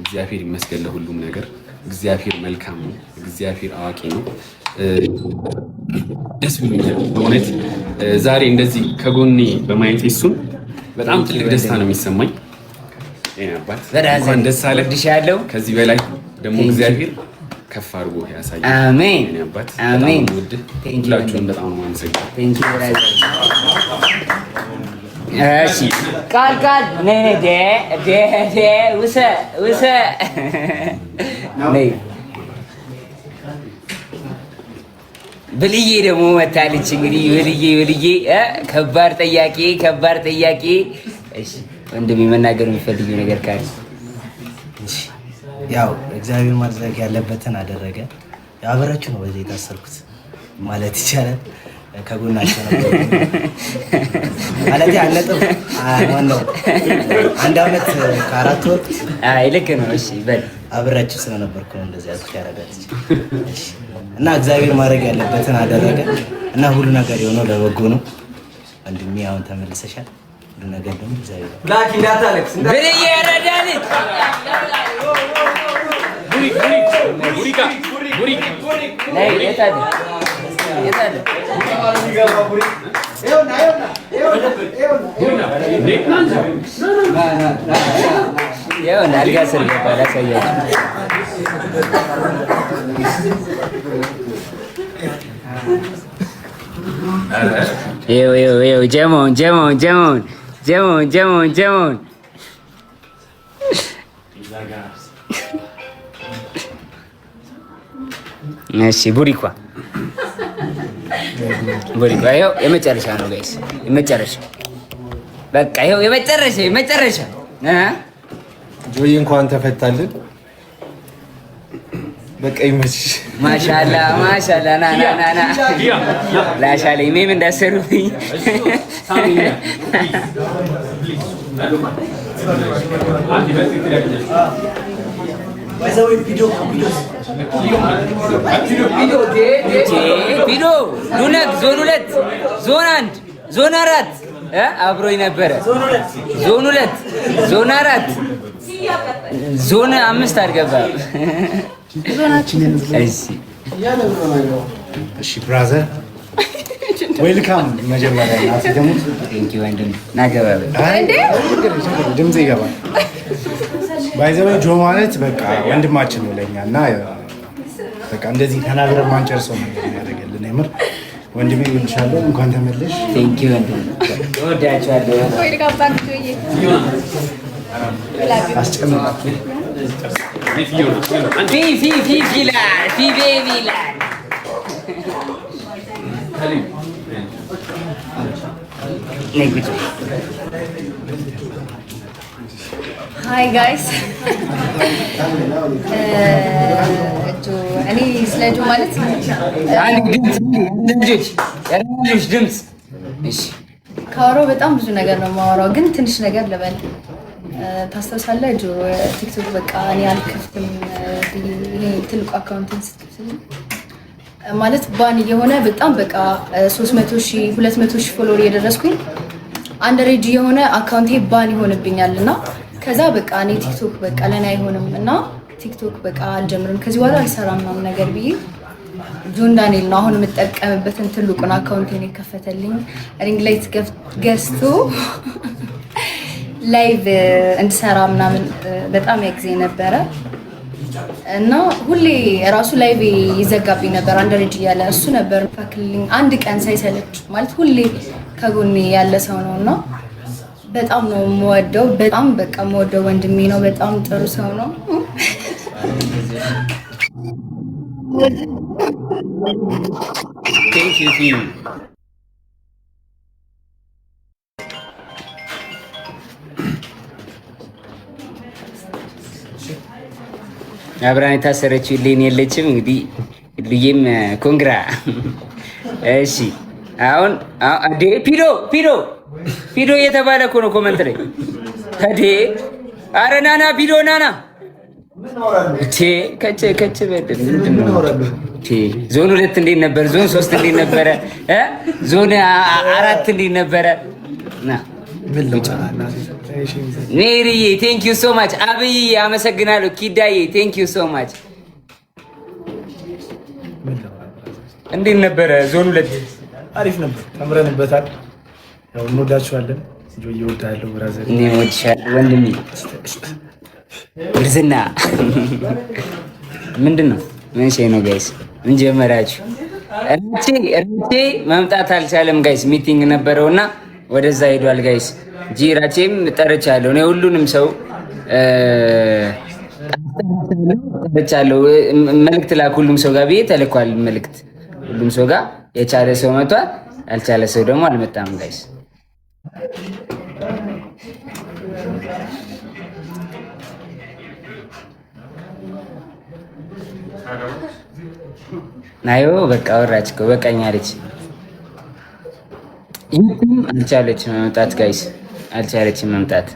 እግዚአብሔር ይመስገን ለሁሉም ነገር። እግዚአብሔር መልካም ነው። እግዚአብሔር አዋቂ ነው። ደስ ብሎኛል በእውነት ዛሬ እንደዚህ ከጎኔ በማየት እሱን በጣም ትልቅ ደስታ ነው የሚሰማኝ። እንኳን ደስ አለህ። ከዚህ በላይ ደግሞ እግዚአብሔር ከፍ አድርጎ ያሳያል። አሜን አሜን። ሁላችሁም በጣም ነው የማመሰግነው። እሺ ቃል ውሰ ብልዬ ደግሞ መታለች። እንግዲህ ብልዬ ከባድ ጥያቄ። እሺ ወንድሜ መናገር የሚፈልጊው ነገር ካለ? ያው እግዚአብሔር ማድረግ ያለበትን አደረገ። አብራችሁ ነው በዚህ የታሰርኩት ማለት ይቻላል። ከጎናቸው ነበር ማለት አልነጥም ማነው 1 ዓመት ከ4 ወር ልክ ነው። እሺ በል አብራችሁ ስለነበርኩ ነው እንደዚህ ያልኩት ያደረጋች እና እግዚአብሔር ማድረግ ያለበትን አደረገ እና ሁሉ ነገር የሆነው ለበጎ ነው። ወንድሜ አሁን ተመልሰሻል። ሁሉ ነገር ደግሞ እግዚአብሔር ላኪ እንዳታለቅስ ብልዬ ያረዳልኝ አልጋ ስር ገባ። ላሳያችሁ ጀሞን እሺ ቡሪኳ ይኸው የመጨረሻ ነው ጋይስ፣ የመጨረሻ በቃ ይኸው የመጨረሻ ጆይ እንኳን ተፈታልን። በቃ ይመችሽ። ማሻአላ ና ላሻለኝ ሜም እንዳሰሩብኝ ቪዲዮ ሉነክ ዞን 2 ዞን 1 ዞን 4 አብሮኝ ነበረ። ዞን 2 ዞን 4 ዞን 5 አልገባም። እሺ ብራዘር ዌልካም መጀመሪያ ናት ደግሞ ቴንክ ዩ ወንድም ናገባበ ድምጽ ይገባል። ባይዘው ጆ ማለት በቃ ወንድማችን ነው ለኛ እና በቃ እንደዚህ ተናግረን ማንጨርሰው ነገር ያደርገልን የምር ወንድሜ ይልሻለሁ። እንኳን ተመለሽ። ቴንክ ዩ ወንድም ወዳችኋለሁ። አስጨምራችሁ ፊ ቤቢ ይላል። ሃይ ጋይስ እኔ ስለ ጆ ማለት ድምፅ ካወራው በጣም ብዙ ነገር ነው የማወራው፣ ግን ትንሽ ነገር ልበል። ታስታውሳለህ ጆ ቲክቶክ በቃ እኔ አልከፍትም ይሄ ትልቁ አካውንትን ስትከፍትልኝ ማለት ባን የሆነ በጣም በቃ 300,000 200,000 ፎሎወር እየደረስኩኝ አንደሬጅ የሆነ አካውንቴ ባን ይሆንብኛል እና ከዛ በቃ እኔ ቲክቶክ በቃ ለኔ አይሆንም እና ቲክቶክ በቃ አልጀምርም ከዚህ በኋላ አልሰራም ምናምን ነገር ብዬ ጆን ዳንኤል ነው አሁን የምጠቀምበትን ትልቁን አካውንቴን የከፈተልኝ። ሪንግ ላይት ገዝቶ ላይቭ እንድሰራ ምናምን በጣም ያግዘኝ ነበረ እና ሁሌ ራሱ ላይቭ ይዘጋብኝ ነበር አንደሬጅ እያለ እሱ ነበር ፈክልኝ አንድ ቀን ሳይሰለች ማለት ሁሌ ከጎኔ ያለ ሰው ነው እና በጣም ነው የምወደው። በጣም በቃ የምወደው ወንድሜ ነው። በጣም ጥሩ ሰው ነው። ቴንክ ዩ ቲም አብራን የታሰረችው ሌን የለችም። እንግዲህ ልዬም ኮንግራ። እሺ አሁን ፒዶ እየተባለ እኮ ነው ኮመንት ላይ አረ ናና ፒዶ ናና ከች በድል ዞን 2 እንዴት ነበር? ዞን 3 እንዴት ነበረ? ዞን 4 እንዴት ነበረ? ና ኔሪዬ ቴንክ ዩ ሶ ማች። አብይ አመሰግናለሁ። ኪዳዬ ቴንክ ዩ ሶ ማች። እንዴት ነበረ ዞን 2? አሪፍ ነበር፣ ተምረንበታል። ያው እንወዳችኋለን። ጆዬ እወድሃለሁ ብራዘር። እኔ እወድሻለሁ ወንድሜ። እርዝና ምንድን ነው? ምን ሸይ ነው ጋይስ? ምን ጀመራችሁ? እርቼ መምጣት አልቻለም ጋይስ፣ ሚቲንግ ነበረውና ወደዛ ሄዷል ጋይስ። ጂራቼም ጠርቻለሁ። እኔ ሁሉንም ሰው ጠርቻለሁ። መልእክት ላክ ሁሉም ሰው ጋር ብዬ ተልኳል መልእክት። ሁሉም ሰው ጋር የቻለ ሰው መጥቷል፣ ያልቻለ ሰው ደግሞ አልመጣም ጋይስ። ናዮ በቃ ወራች እኮ በቃኝ አለች። ይህም አልቻለችም መምጣት ጋይስ፣ አልቻለችም መምጣት።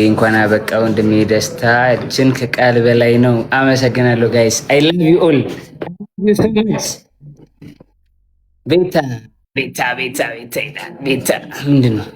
እንኳን አበቃ ወንድሜ። ደስታችን ከቃል በላይ ነው። አመሰግናለሁ ጋይስ። አይ ላቭ ዩ ኦል። ቤታ ምንድን ነው?